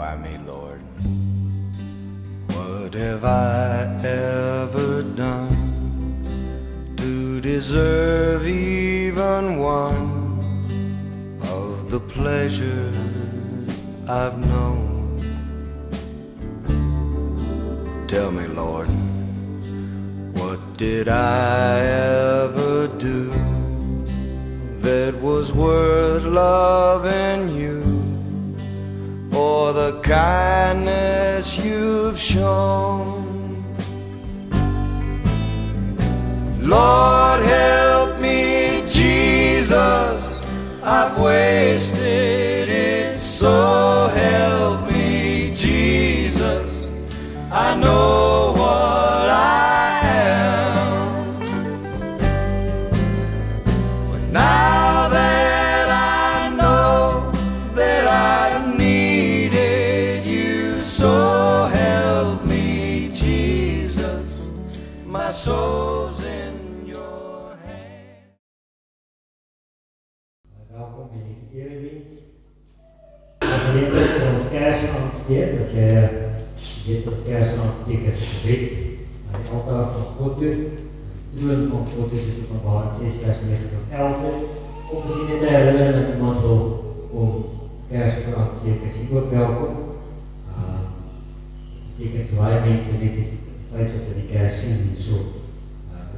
Try me, Lord. What have I ever done to deserve even one of the pleasures I've known? Tell me, Lord, what did I ever do that was worth loving you, or the kindness you've shown? Lord, help me, Jesus, I've wasted it, so help me, Jesus, I know what I am. But now that I know that I needed you, so help me, Jesus, my soul's in your hand. Welkom bij de eredienst. We willen ons kaarsen aansteken. Als jij weet ons kaarsen aansteken is een gebed naar het altaar van God toe. De troon van God is dus Openbaring 6 vers 9 tot 11. Of we zien dit herinneren dat iemand wil om kaarsen te aansteken, is hier ook welkom. Dat betekent voor baie mense net die feit dat we die kaars sien hier so.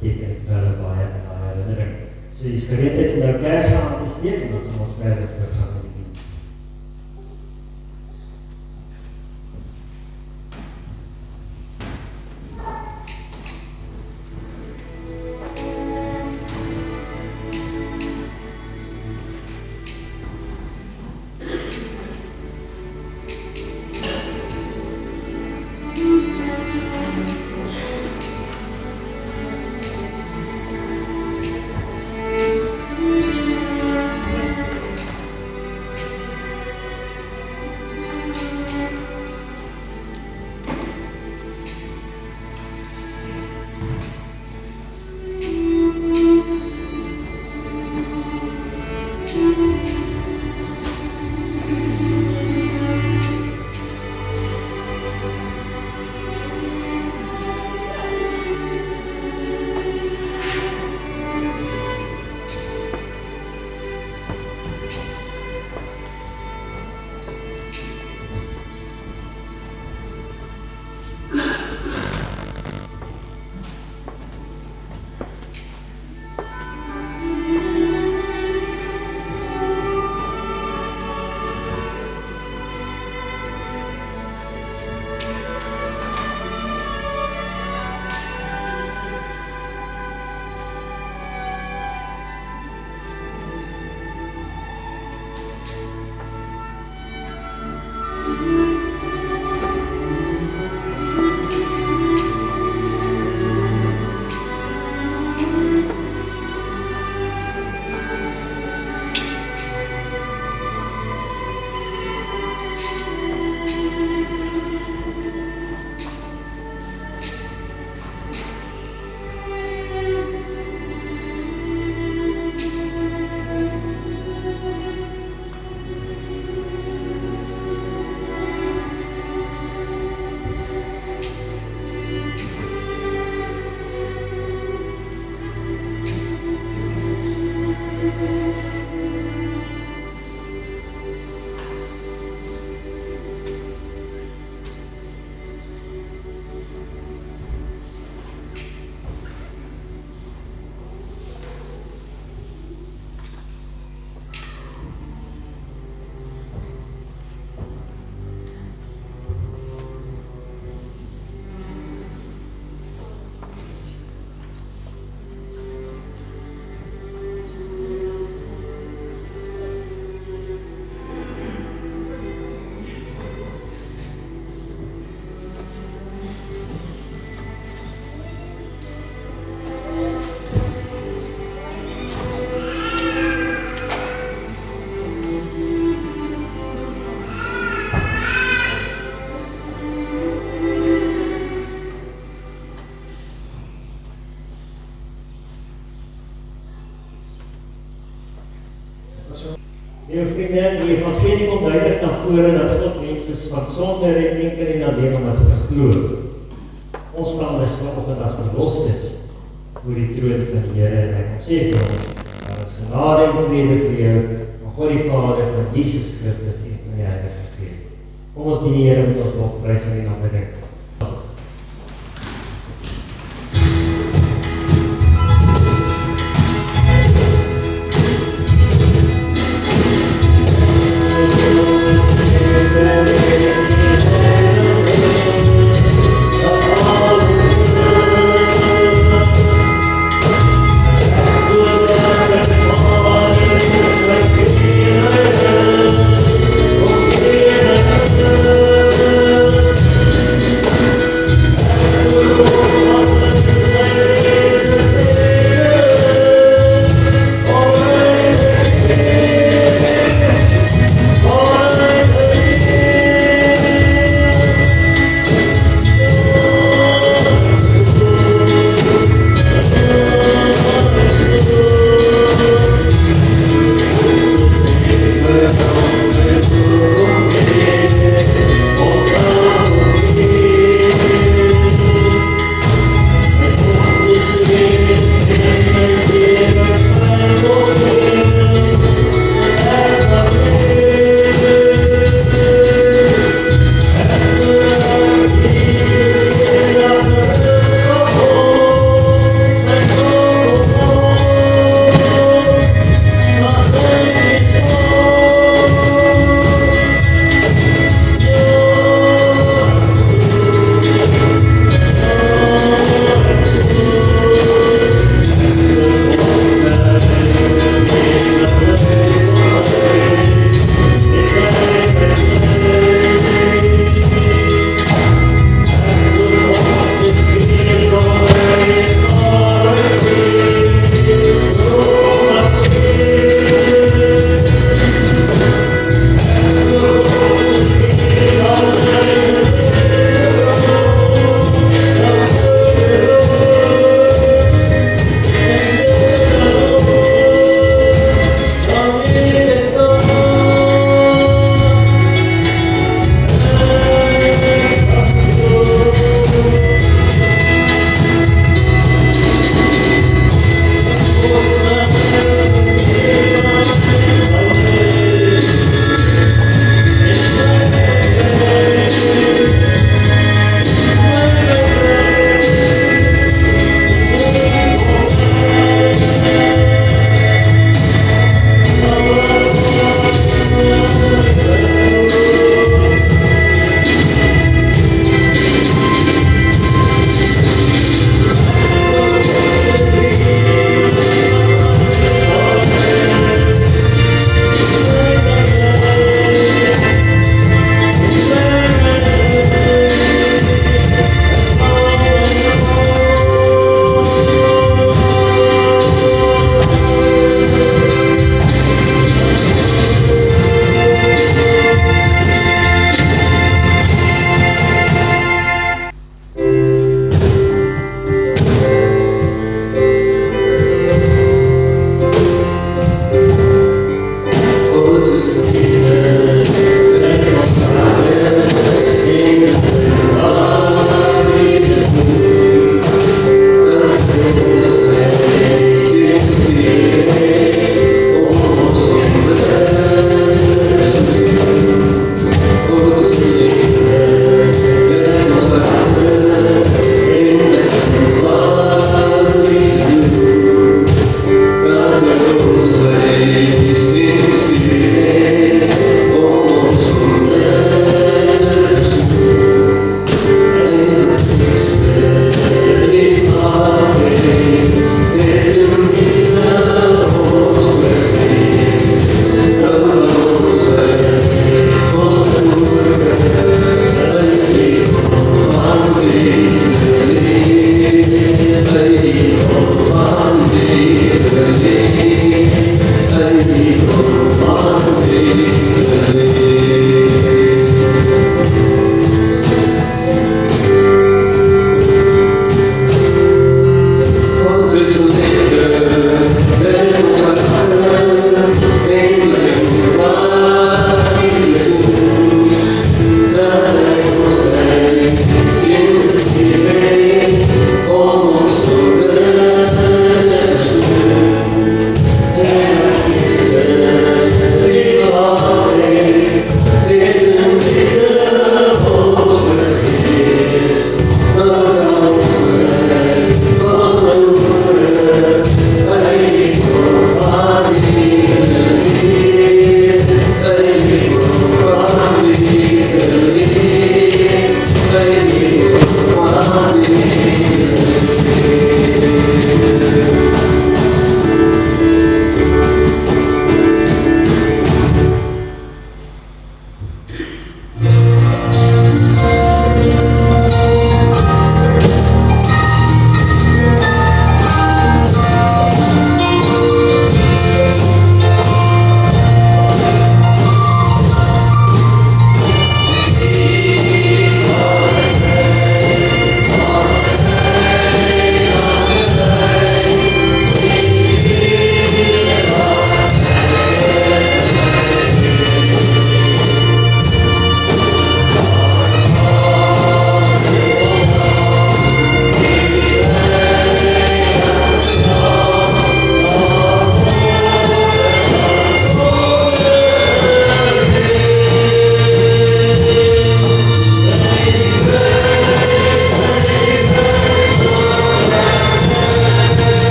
Betekent vir hulle baie herinnering. So die is gereedheid om nou kaarsen aan te steken, dan sal ons verder voortgaan in die dienst. kom duidelik na vore dat God mense van sonde red enkel en alleen omdat hulle glo. Ons staan is vanoggend as verlosters voor die troon van die Here en hy kom sê vir ons, daar is genade en vrede vir jou, van God die Vader, van Jesus Christus en van die Heilige Gees. Kom ons dien die Here met ons lofprys en aanbidding. Oh,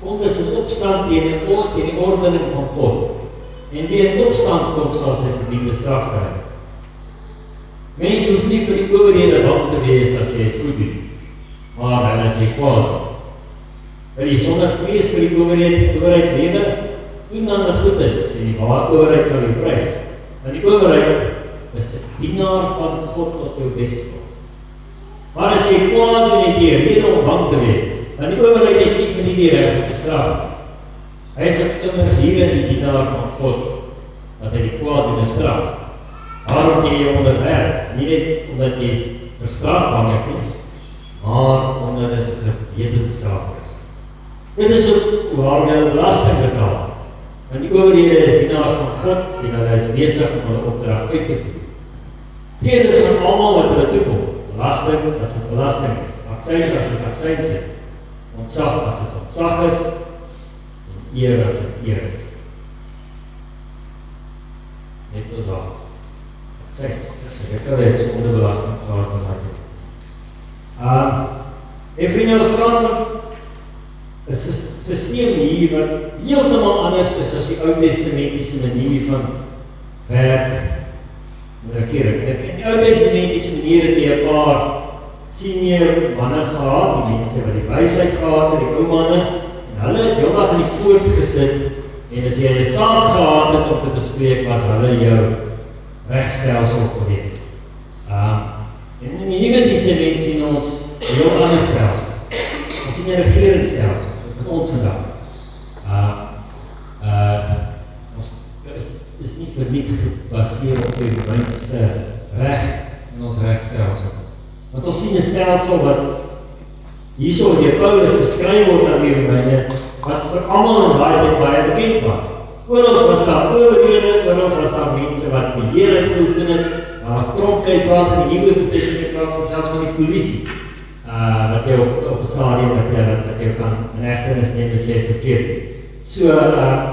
kom dus in opstand teen die ordening van God. En wie in opstand kom, sal sy verdiende straf kry. Mense hoef nie vir die owerhede bang te wees as jy goed doen, maar hulle as jy kwaad doen. Wil jy sonder vrees vir die owerheid lewe, doen dan wat goed is, en die owerheid sal jou prys. Want die owerheid is die dienaar van God tot jou bestwil. Maar as jy kwaad doen, het jy rede om bang te wees, want die owerheid het nie vir die reg om te straf. Hy is immers hier in die dienaar van God, dat hy die kwaad doen en straf. Daarom jy jou onderwerp, nie net omdat jy vir straf bang is nie, maar omdat dit 'n gewetenssaak is. Dit is ook waarom jy belasting betaal. Want die owerhede is dienaars van God en hulle is besig om hulle opdrag uit te voer. Gee dus aan almal wat hulle toekom. Belasting as dit belasting is, aksyns as dit aksyns is, ontzag as dit ontzag is, en eer as dit eer is. Net tot daar. Aksyns, dis gewikkeld is onder belasting gehad en en vriende, ons praat van 'n systeem hier wat heeltemal anders is as die Ou Testamentiese manier van werk en regering. In die Ou Testamentiese manier het jy 'n paar senior manne gehad, die mense wat die wysheid gehad het, die ou manne, en hulle het heeldag in die poort gesit, en as jy 'n saak gehad het om te bespreek, was hulle jou regstelsel gewees. En in die Nuwe Testament sien ons 'n heel ander stelsel. Ons sien 'n regeringsstelsel, van ons vandag. Ons is nie verniet gebaseer op die Romeinse reg en ons regstelsel. Want ons sien 'n stelsel wat hierso deur Paulus beskryf word aan die Romeine, wat vir almal in daai tyd baie bekend was. Oral was daar owerhede, oral was daar mense wat beheer uitgeoefen het, daar was tronkheid, praat van die Nuwe Testament, praat selfs van die polisie, wat jy op 'n stadium wat jy kan in hegtenis neem as jy verkeerd. So,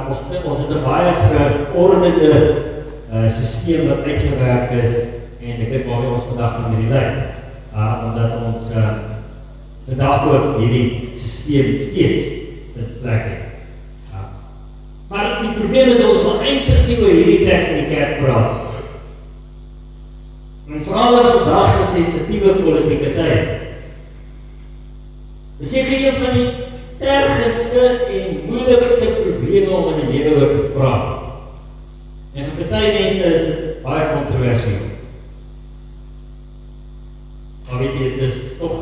ons het 'n baie geordende sisteem wat uitgewerk is, en ek dink waarmee ons vandag kan hierdie lyk, omdat ons vandag ook hierdie sisteem steeds in plek het. Maar die probleem is, ons wil eintlik nie oor hierdie teks in die kerk praat. En veral in vandag se sensitiewe politieke tyd. Dis seker een van die ergste en moeilikste probleme om in die lewe oor te praat. En vir party mense is dit baie kontroversieel. Maar weet jy, dit is tog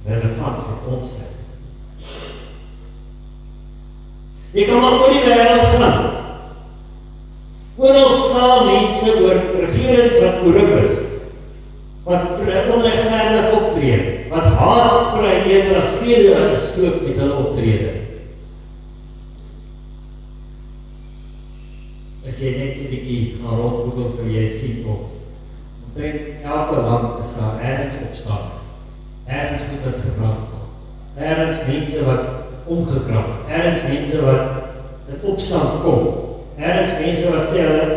relevant vir ons tyd. Jy kan maar oor die wêreld gaan. Oral staan mense oor regerings wat korrup is, wat onregverdig optree, wat haat sprei eerder as vrede stook met hulle optrede. As jy net 'n bietjie gaan rondgoogel, sal jy sien of omtrent elke land is daar ergens opstaan, ergens goed wat gebrand word, ergens mense wat omgekrap is, ergens mense wat in opstand kom, ergens mense wat sê hulle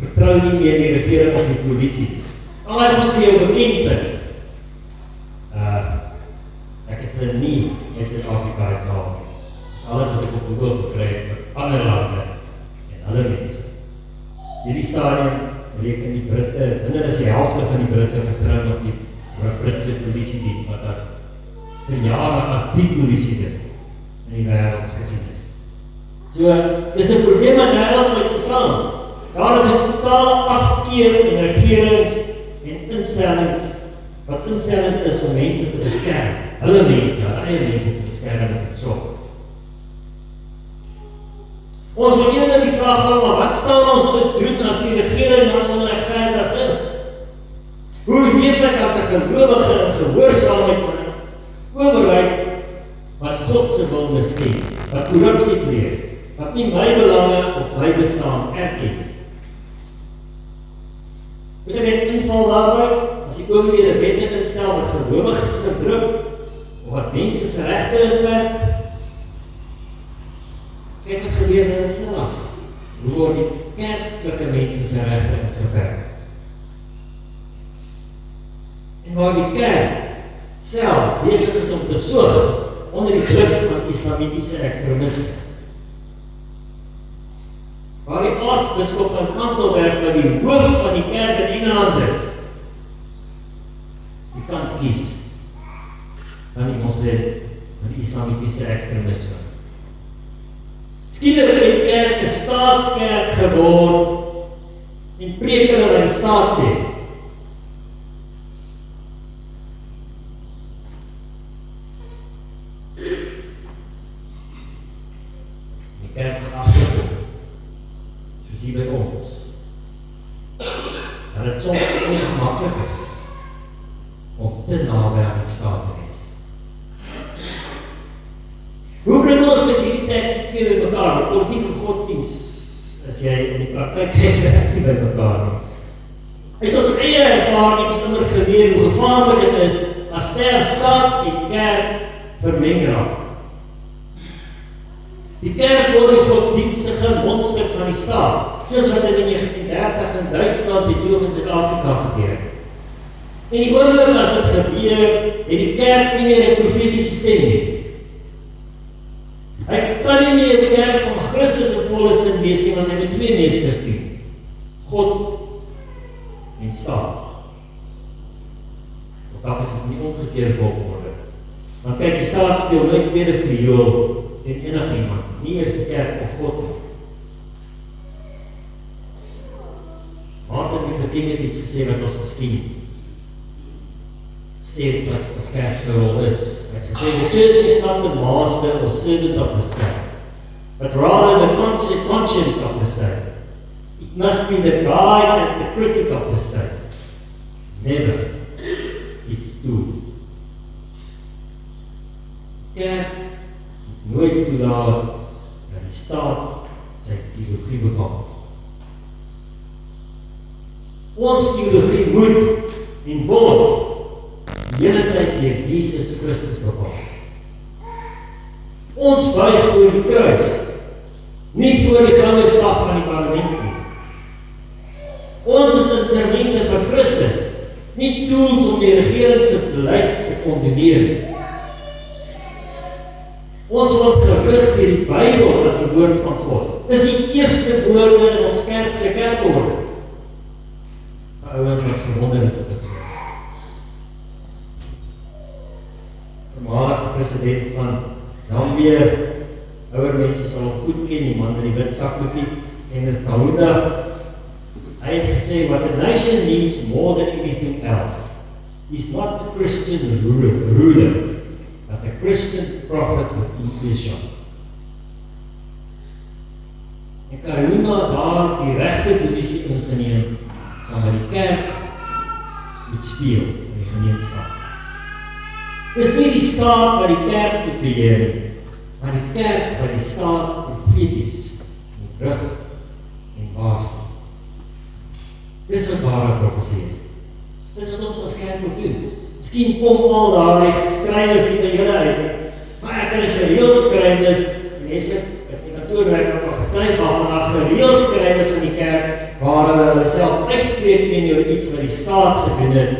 vertrou nie meer die regering of die polisie. Al moet vir jou bekend ding. Ek het hulle nie uit Suid-Afrika uitgehaal nie. Dis alles wat ek op Google gekry het vir ander lande en hulle mense. Hierdie stadium reken die Britte, minder as die helfte van die Britte vertrou nog die Britse polisiediens, wat as vir jare as die polisiediens in die wêreld gesien is. So, dis 'n probleem wat wêreldwyd bestaan. Daar is 'n totale afkeer in regerings en instellings, wat instellings is om mense te beskerm, hulle mense, hulle eie mense te beskerm en te versorg. Ons wil eerder die vraag van, maar wat staan ons te doen as die regering dan onregverdig is? Hoe leef ek as 'n gelowige in gehoorsaamheid van 'n owerheid wat God se wil misken, wat korrupsie pleeg, wat nie my belange of my bestaan erken? Moet ek net inval daarby, as die owerhede wette instel wat gelowiges verdruk, of wat mense se regte inperk? Kyk wat gebeur in Nederland. Hoe word die kerklike mense se regte ingeperk? En waar die kerk self besig is om te sorg onder die druk van islamitiese ekstremisme. Waar die aartsbiskop van Kantelberg by die hoof van die kerk in Engeland is, die kant kies van die moslim, van die islamitiese ekstremisme. Skielik het die kerk 'n staatskerk geword en preek hulle wat die staat sê. Die kerk gaan agterkom, soos hier by ons. Dat het soms ongemaklik is om te naby aan die staat te wees. Hoe bring ons met hierdie tyd weer by mekaar? Politieke godsdienst, as jy in die praktyk kyk, is ek nie by mekaar nie. Het ons eie ervaring het ons immer geleer hoe gevaarlik het is as staat en kerk vermeng raak. Die kerk word die godsdienstige mondstuk van die staat, soos wat in die 1930s in Duitsland en ook in Suid-Afrika gebeur. En die oomblik as dit gebeur, het die kerk nie meer 'n profetiese stem nie. Hy kan nie meer die kerk van Christus in volle sin wees nie, want hy moet twee meesters dien. God en staat. Want dat is het nie omgekeerde volgorde. Want kyk, die staat speel nooit meer 'n viool en enige iemand, nie eers die kerk of God nie. Martin Luther King het iets gesê wat ons miskien sê wat ons kerk se rol is. Hy het gesê, the church is not the master or servant of the state, but rather the conscience of the state. It must be the guide and the critic of the state, never its tool. Kerk moet nooit toelaat dat die staat sy teologie bepaal. Ons teologie moet en word die hele tyd deur Jesus Christus bepaal. Ons buig voor die kruis, nie voor die goue staf van die parlement nie. Ons is instrumente vir Christus, nie tools om die regering se beleid te kondoneer. Ons word gerig deur die Bybel as die woord van God. Dis die eerste woorde in ons kerk se kerkorde. Ouers wat verwonder het dit. Voormalige president van Zambië, ouer mense sal hom goed ken, die man met die wit sakdoekie, Kenneth Kaunda. Hy het gesê, what a nation needs more than anything else is not a Christian ruler, but a Christian prophet with intuition. En Kaunda daar die regte posisie ingeneem, van wat die kerk moet speel in die gemeenskap. Dis nie die staat wat die kerk moet beheer nie, maar die kerk wat die staat profeties moet rig en waarsku. Dis wat ware profesie is. Dis wat ons as kerk moet doen. Miskien kom al daardie geskrywes nie by julle uit nie, maar ek kan gereeld skrywes, en mense in kantoorwerk sal maar getuig van as gereeld skrywes van die kerk, waar hulle self uitspreek teenoor iets wat die staat gedoen het,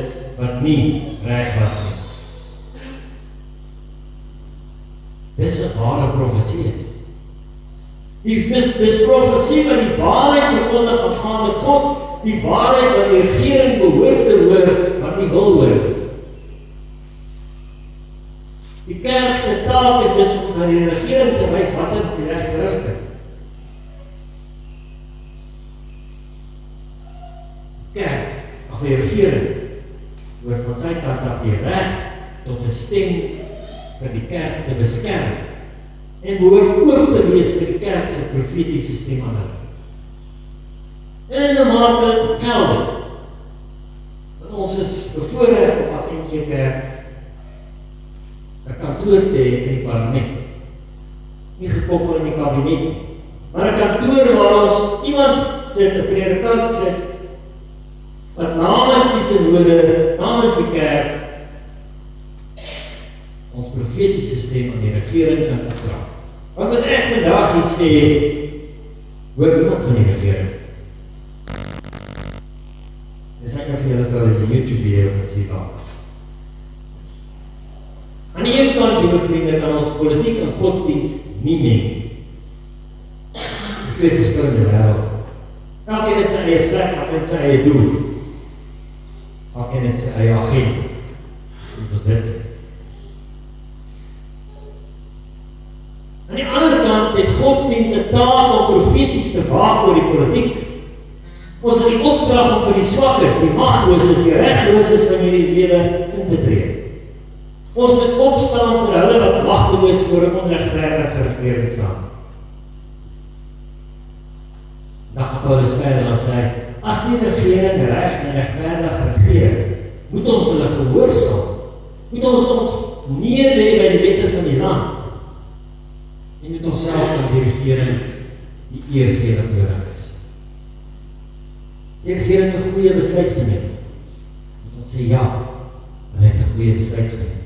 wat nie reg was nie. Dis wat ware profesie is. Dis profesie wat die waarheid verkondig aangaande God, die waarheid wat die regering behoort te hoor, wat nie wil hoor. Die kerk se taak is dus om aan die regering te wys wat is die regte rigting. Kerk, of die regering, hoort van sy kant af die reg tot 'n stem vir die kerk te beskerm en behoort ook te wees vir die kerk se profetiese stem aan hulle. In 'n mate geldig. Want ons is bevoorreg om as NG Kerk 'n kantoor te hê in die parlement. Nie gekoppel in die kabinet, maar 'n kantoor waar ons iemand sit, 'n predikant sit, wat namens die synode, namens die kerk, ons profetiese stem aan die regering kan opdra. Want wat ek vandag hier sê, hoor niemand van die regering. Dis ek vir julle vir die YouTube video wat sien daar. Aan die een kant, liewe vriende, kan ons politiek en godsdienst nie meng. Dis twee verskillende wêrelde. Elkeen het sy eie plek, elkeen het sy eie doel. Elkeen het sy eie agenda. Dis ons dit. Aan die ander kant het godsdienst 'n taak om profeties te waak oor die politiek. Ons het die opdrag om vir die swakkes, die magteloses, die regteloses van hierdie lewe in te tree. Ons moet opstaan vir hulle wat magteloos voor 'n onregverdige regering staan. Dan gaan Paulus verder en sê, as die regering reg en regverdig regeer, moet ons hulle gehoorsaam, moet ons neerlê by die wette van die land, en moet ons self aan die regering die eer gee wat nodig is. Die regering het 'n goeie besluit geneem. Moet ons sê ja, hulle het 'n goeie besluit geneem.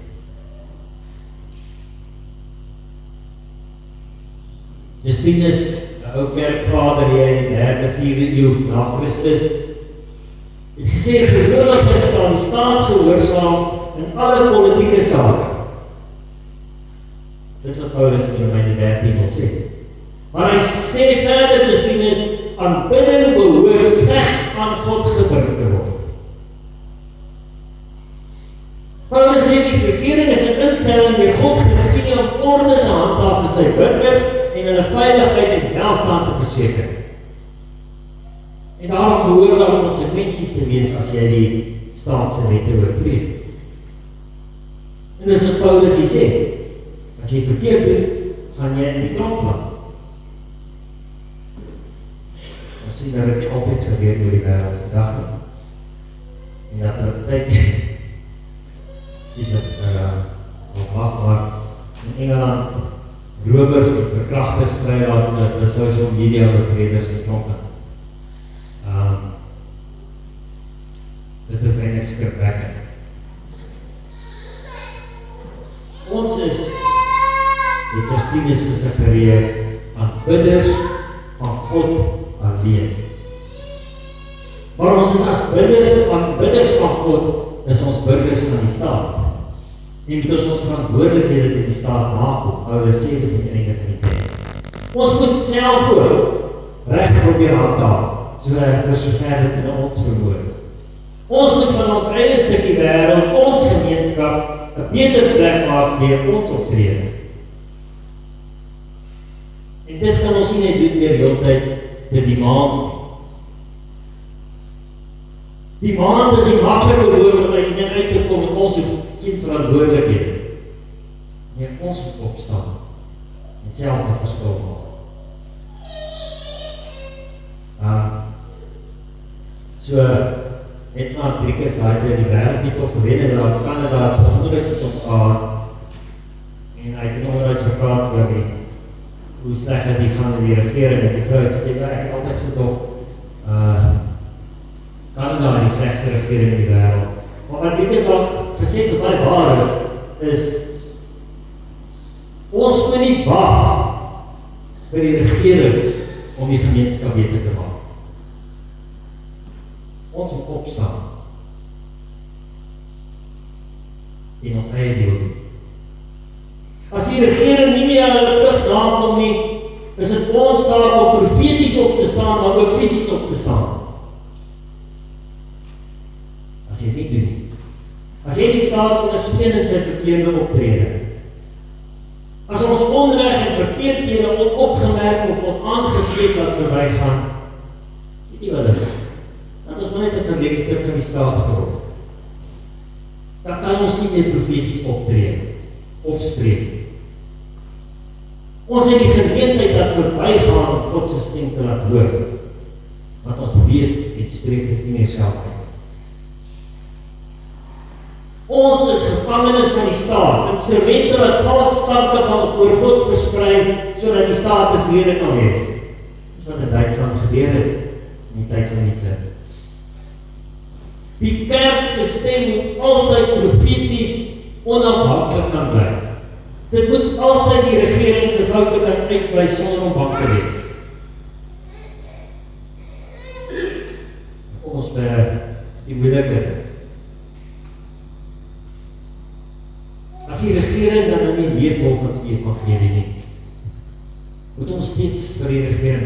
Justinus, 'n ou kerkvader hier in die 3de-4de eeu na Christus, het gesê gelowiges sal die staat gehoorsaam in alle politieke sake. Dis wat Paulus in Romeine 13 wil sê. Maar hy sê verder, Justinus, aanbidding behoort slegs aan God gebring te word. Paulus sê die regering is 'n instelling deur God gegee om orde te handhaaf vir sy burgers en hulle veiligheid en welstand te verseker. En daarom behoort daar konsekwensies te wees as jy die staat se wette oortree. En dis wat Paulus hier sê. As jy verkeerd doen, gaan jy in die tronk land. Ons sien dat dit nie altyd gebeur oor die wêreld vandag nie. En dat er tyd is dit maar in Engeland rowers en verkrachters vrylaat met hulle social media oortreders en klompend. Dit is eintlik skrikwekkend. Ons is, het Justinus gesuggereer, aanbidders van God alleen. Maar ons is as aanbidders van God, is ons burgers van die staat. En moet ons verantwoordelikhede in die staat nakom, Paulus sê dit aan die einde van die teks. Ons moet self ook reg probeer handhaaf, sodat vir sover dit in ons vermoë is. Ons moet van ons eie stukkie wêreld, ons gemeenskap, 'n beter plek maak deur ons optrede. En dit kan ons nie net doen deur heeltyd te demand. Demand is die maklike woord om uit die ding uit te kom en ons sien verantwoordelikhede. Nee, ons moet opstaan en self 'n verskil maak. So, net na Driekus daai die wêreldtitel gewen en daar Kanada behoorlik het ontstaan. En hy het nooit gepraat oor hoe sleg het die gaan met die regering en die vrou het gesê, ek het altyd gedog, Kanada die slegste regering in die wêreld. Maar wat Driekus al gesê tot baie waar is ons moet nie wag vir die regering om die gemeenskap beter te maak. Ons moet opstaan en ons eie deel doen. As die regering nie meer hulle plig nakom nie, is dit ons taak om profeties op te staan, maar ook fisies op te staan. As jy dit doen nie. As jy die staat ondersteun in sy verkeerde optrede. As ons onreg en verkeerdhede onopgemerk of onaangespreek laat verbygaan, weet jy wat dit is? Dat ons maar net 'n verlengstuk van die staat geword. Dan kan ons nie meer profeties optree of spreek. Ons het die geleentheid dat verbygaan om God se stem te laat hoor. Want ons weet en spreek dit nie meer self uit. Ons is gevangenes van die staat, instrumente wat vals stanke van oor God versprei, sodat die staat tevrede kan wees. Dis wat in Duitsland gebeur het in die tyd van Hitler. Die kerk se stem moet altyd profeties onafhanklik kan bly. Dit moet altyd die regering se foute kan uitwys sonder om bang te wees. Ons by die moeilikheid. As die regering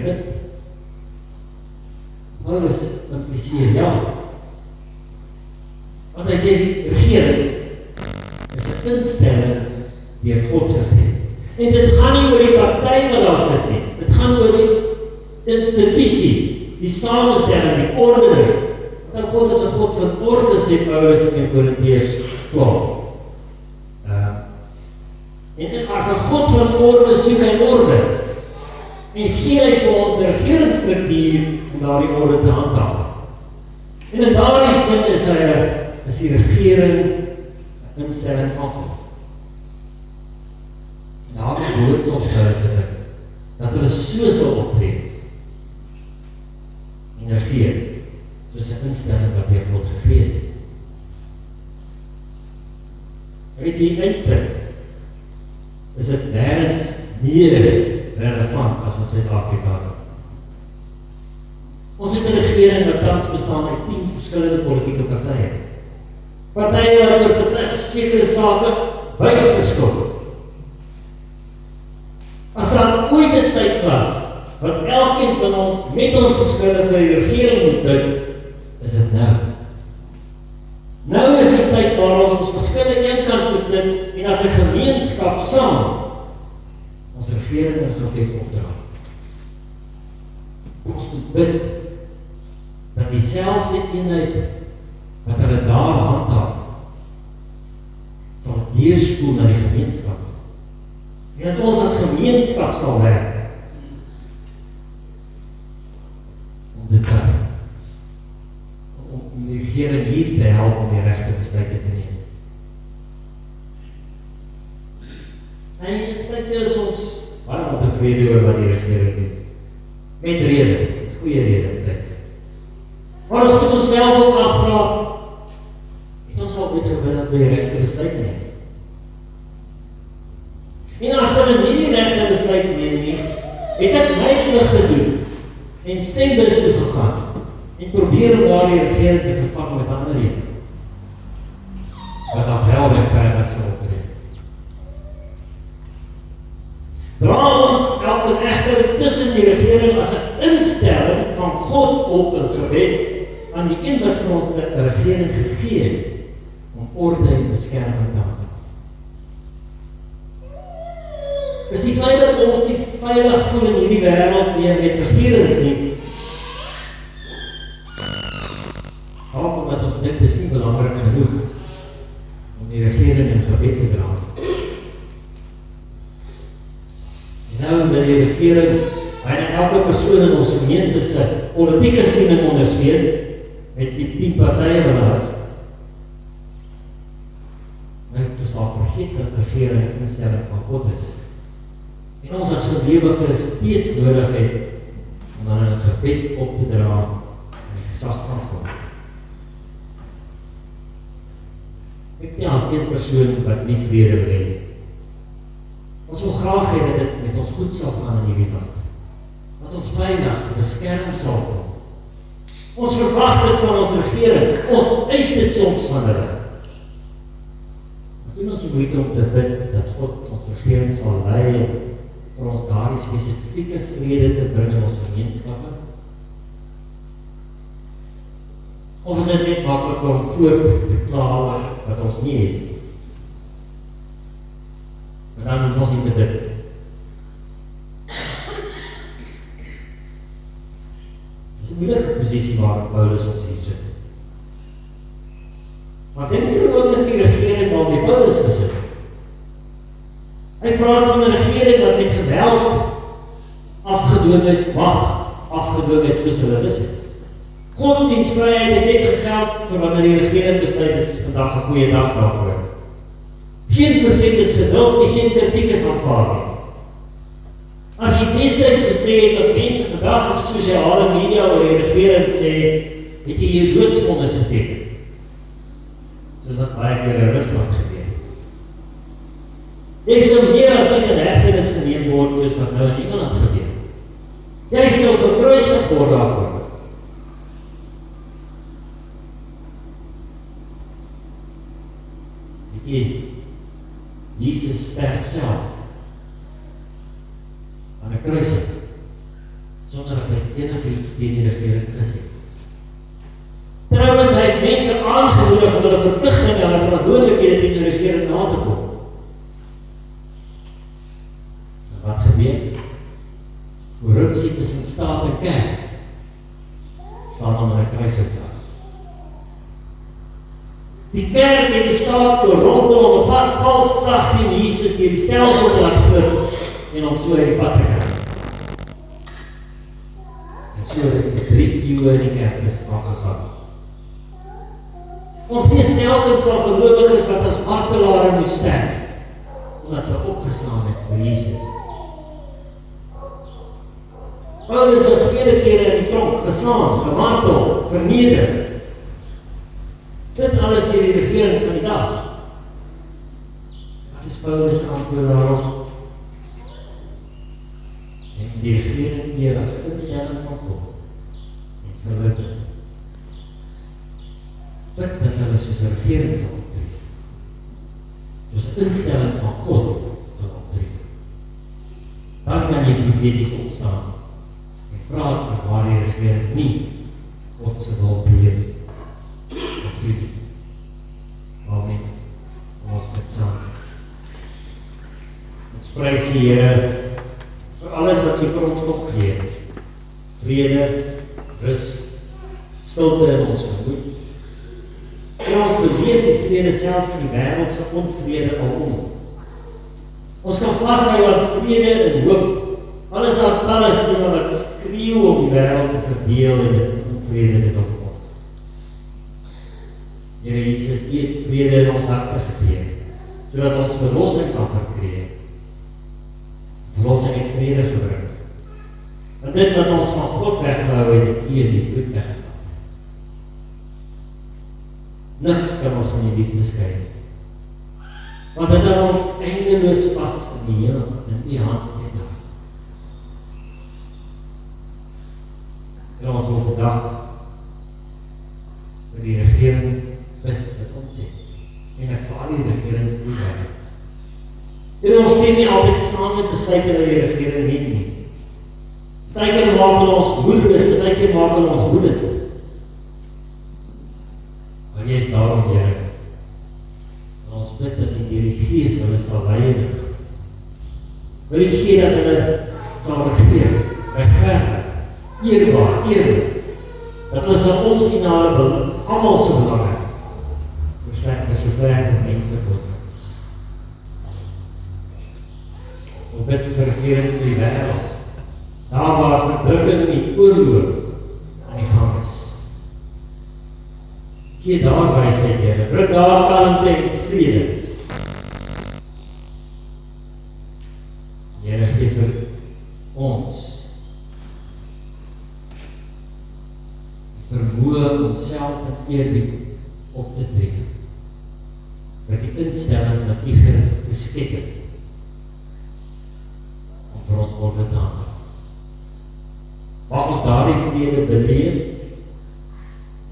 dit? Paulus impliseer ja. Want hy sê die regering is 'n instelling deur God gegee. En dit gaan nie oor die party wat daar sit nie. Dit gaan oor die institusie, die samestelling, die ordening. Want God is 'n God van orde, sê Paulus in Korintiërs 12. En as 'n God van orde soek hy orde. En gee hy vir ons 'n regeringsstruktuur om daardie orde te handhaaf. En in daardie sin is die regering 'n instelling van God. En daarom behoort ons te dink dat hulle so sal optree en regeer soos 'n instelling wat deur God gegee is. Weet jy eintlik is dit nêrens meer relevant as in Suid-Afrika. Ons het 'n regering wat tans bestaan uit 10 verskillende politieke partye. Partye wat oor sekere sake wyd verskil. As daar ooit 'n tyd was wat elkeen van ons met ons verskille vir die regering moet dink, is dit nou. Nou is die tyd waar ons verskille aan een kant moet sit en as 'n gemeenskap saam ons regering in gebed opdra. Ons moet bid dat dieselfde eenheid wat hulle daar handhaaf sal deurspoel na die gemeenskap. En dat ons as gemeenskap sal werk om dit te om die regering hier te help om die regte besluite te neem. En dit is ons baie tevrede oor wat die regering doen. Met rede, met goeie rede. Maar ons moet onsself ook afvra, het ons al weet gebid dat we die regte besluit neem? En as hulle nie die regte besluit neem nie, het ek my plig gedoen en stembus toe gegaan en probeer om daar die regering te vervang met ander rede. Wat dan wel regverdig sal optree. Dra ons elke egter tussen die regering as 'n instelling van God op in gebed aan die een wat vir ons 'n regering gegee het om orde en beskerming te handhaaf. Is die feit dat ons nie veilig voel in hierdie wêreld nie met regerings nie. Ook omdat ons dink dis nie belangrik genoeg om die regering in gebed te dra. Nou met die regering, bijna elke persoon in ons gemeente se politieke siening ondersteun met die 10 partye wat daar is. Maar het is al vergeet dat die regering 'n instelling van God is. En ons as gelowiges steeds nodig het om dan 'n gebed op te dra in die gesag van God. Ek nie as een persoon wat nie vrede wil hê. Ons wil graag hê dat dit met ons goed sal gaan in hierdie land. Dat ons veilig, beskerm sal word. Ons verwag dit van ons regering. Ons eis dit soms van hulle. Maar doen ons die moeite om te bid dat God ons regering sal lei en vir ons daardie spesifieke vrede te bring in ons gemeenskappe? Of is dit net maklik om voort te kla wat ons nie het? Maar dan moet ons nie bid. Dit is 'n moeilike posisie waar Paulus ons hier sit. Maar dink vir 'n oomblik die regering waarmee Paulus gesit het. Hy praat van 'n regering wat met geweld afgedwing het, mag afgedwing het soos hulle wis het. Godsdienstvryheid het net gegeld vir wanneer die regering besluit is vandag 'n goeie dag daarvoor. Geen verzet is geduld nie, geen kritiek is aanvaar nie. As jy destyds gesê het dat mense vandag op sosiale media oor die regering sê, het jy jou doodsvonnis geteken. Soos wat baie keer in Rusland gebeur. Jy sal meer as net in hegtenis geneem word soos wat nou in Engeland gebeur. Jy sal gekruisig word daarvoor. Weet jy, Jesus sterf self aan 'n kruising. So enigiets teen die regering gesê. Trouwens, hy het mense aangemoedig om hulle verpligtinge en hulle verantwoordelikhede teen die regering na te kom. En wat gebeur? Korrupsie tussen staat en kerk staan hom in 'n kruishoutkas. Die kerk en die staat rondom om 'n vals krag teen Jesus deur die stelsel te laat vloei en om so uit die pad te kry. En so het dit vir 3 eeue in die kerk aangegaan. Ons lees telkens van gelowiges wat as martelare moes sterf, omdat hulle opgestaan het vir Jesus. Paulus was vele kere in die tronk geslaan, gemartel, verneder. Dit alles deur die regering van die dag. Wat is Paulus antwoord daarop? En die regering weer as 'n instelling van God en verwikkel. Bid dat hulle soos 'n regering sal optree. Soos 'n instelling van God sal optree. Dan kan jy profeties opstaan en praat oor waar die regering nie God se wil beleef of doen. Amen. Ons bid saam. Ons prys die Here vir alles wat U vir ons opgee het. Vrede, rus, stilte in ons gemoed. En ons beweeg die vrede selfs in die wêreld se onvrede alom. Ons kan vashou aan vrede en hoop. Alles daar talle stemme wat skreeu om die wêreld te verdeel en dit onvrede te doen. Here Jesus, U het vrede in ons harte gegee, sodat ons verlossing kan verkry. Verlossing het vrede gebring. Want dit wat ons van God weggehou het, het U in die bloed weggevat. Niks kan ons van die liefde skei. Want dit hou ons eindeloos vas in die hemel, in U hand en hart. En ons wil vandag vir die regering bid wat ons sê. En ek vir al die regering toewy. En ons stem nie altyd saam met besluite wat die regering neem nie. Partykeer maak hulle ons moedeloos, partykeer maak hulle ons woedend. Maar jy is daarom, Here. En ons bid dat U deur die Gees hulle sal lei en rig. Wil U gee dat hulle sal regeer, regverdig, eerbaar, eerlik. Dat hulle sal omsien na hulle belang, almal se belange. Versterk as sover mense God is. Ons bid vir regering in die wêreld. Daar waar verdrukking en oorlog aan die gang is. Gee daar wysheid, Here. Bring daar kalmte en vrede. Here, gee vir ons vermoë om self in eerbied op te tree. Vir die instellings wat U geskep het. Om vir ons orde te handel. Mag ons daardie vrede beleef.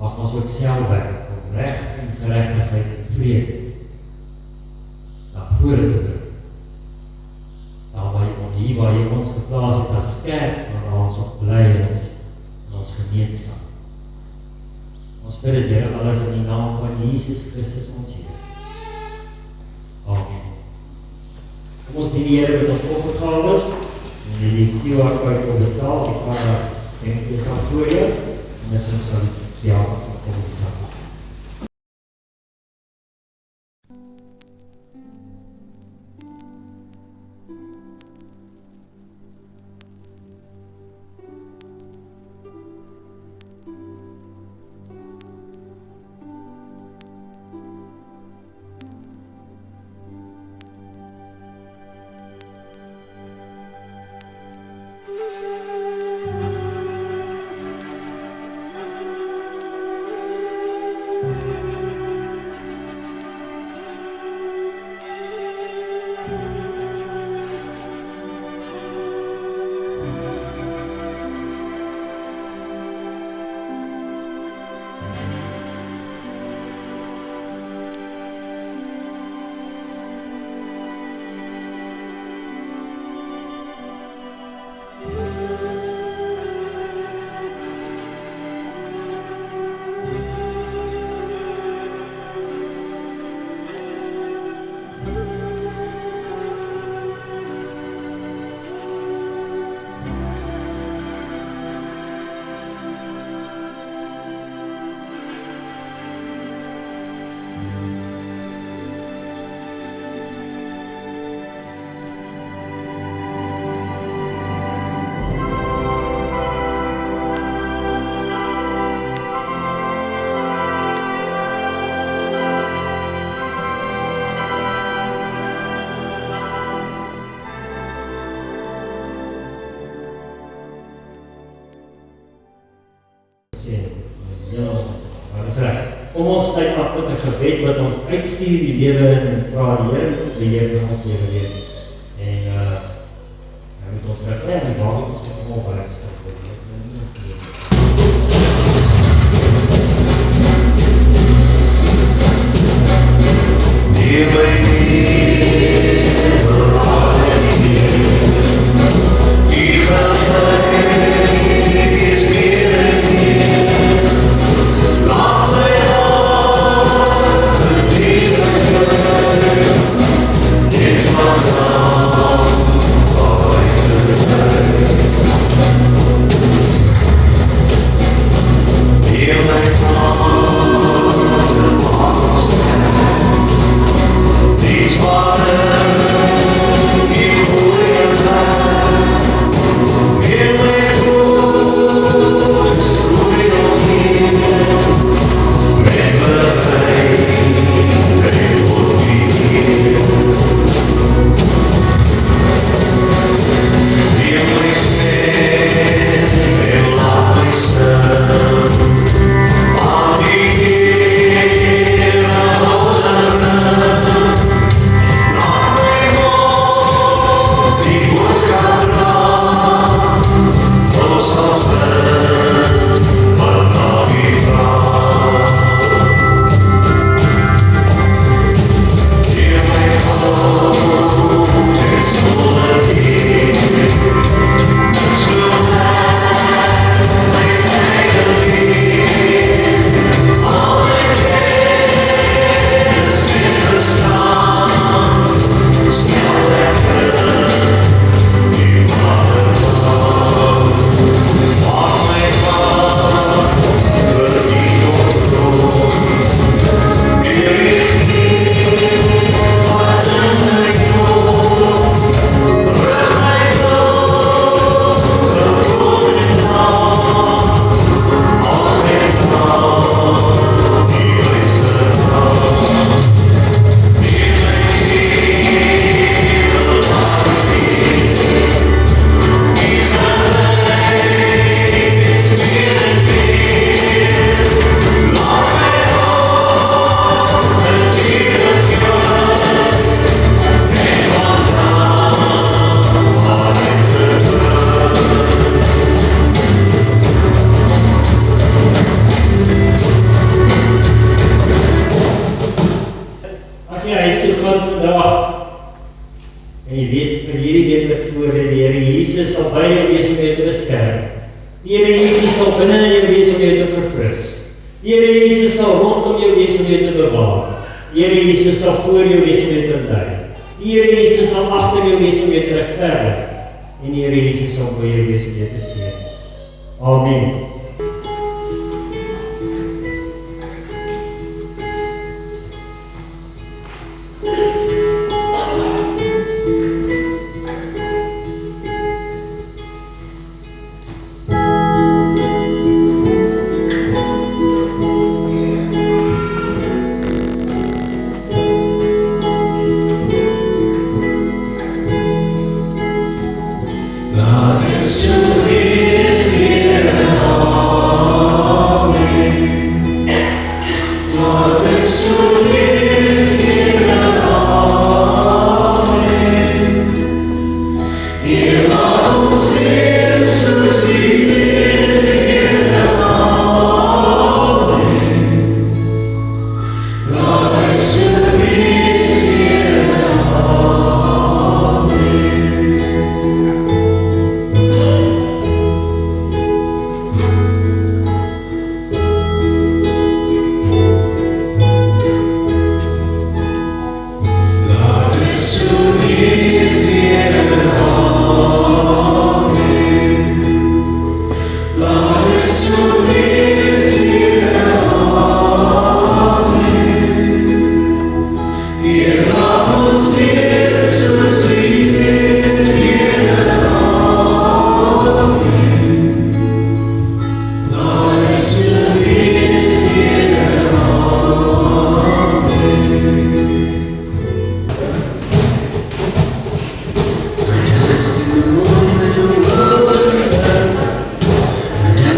Mag ons ook self werk om reg en geregtigheid en vrede na vore te bring. Daar waar jy ons geplaas het as kerk, waar ons op bly in ons gemeenskap. Ons bid dit, Here, alles in die naam van Jesus Christus ons Here. Amen. Kom ons dien die Here met ons offergawes. En die QR-code op betaal, die kan denk jy sal voor jou. En dis ons sal die help op die sak. sê, ja, maar is reg. Kom ons sluit af met 'n gebed wat ons uitstuur die lewe en vra die Here om die Here in ons lewe wees. En hy moet ons refrein en waar ons met hom wys.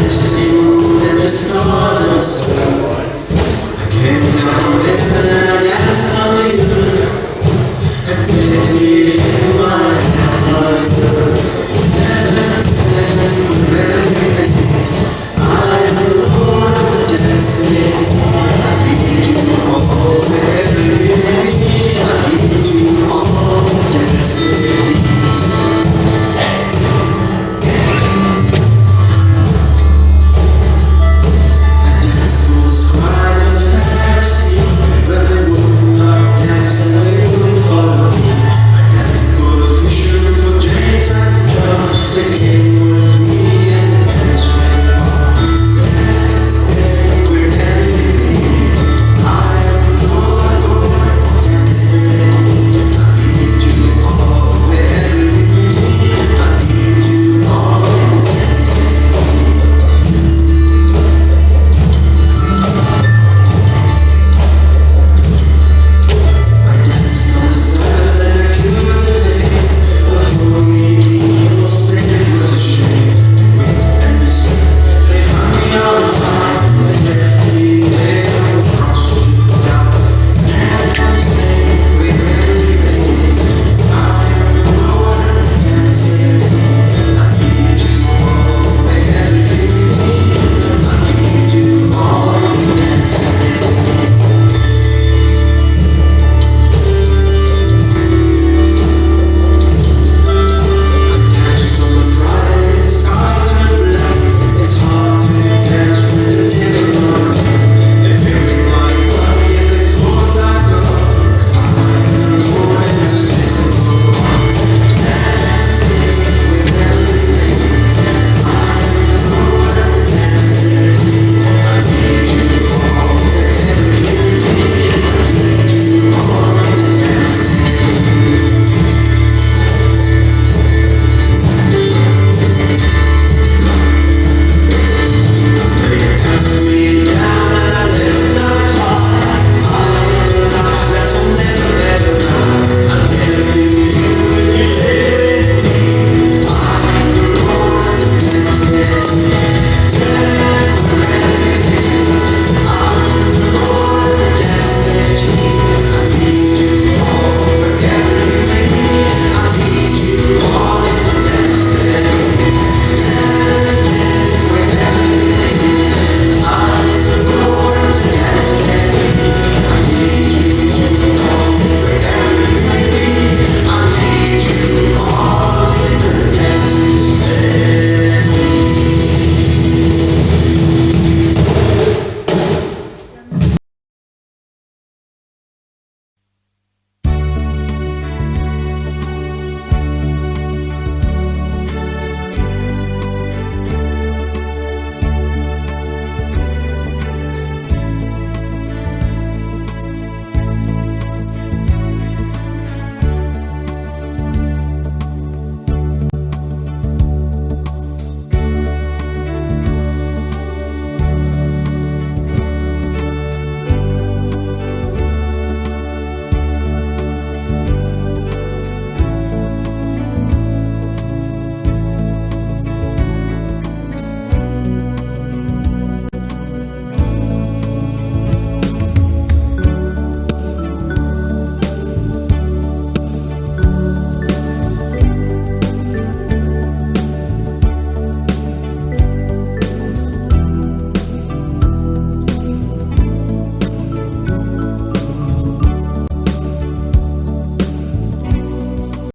Dance in the moon, Christus.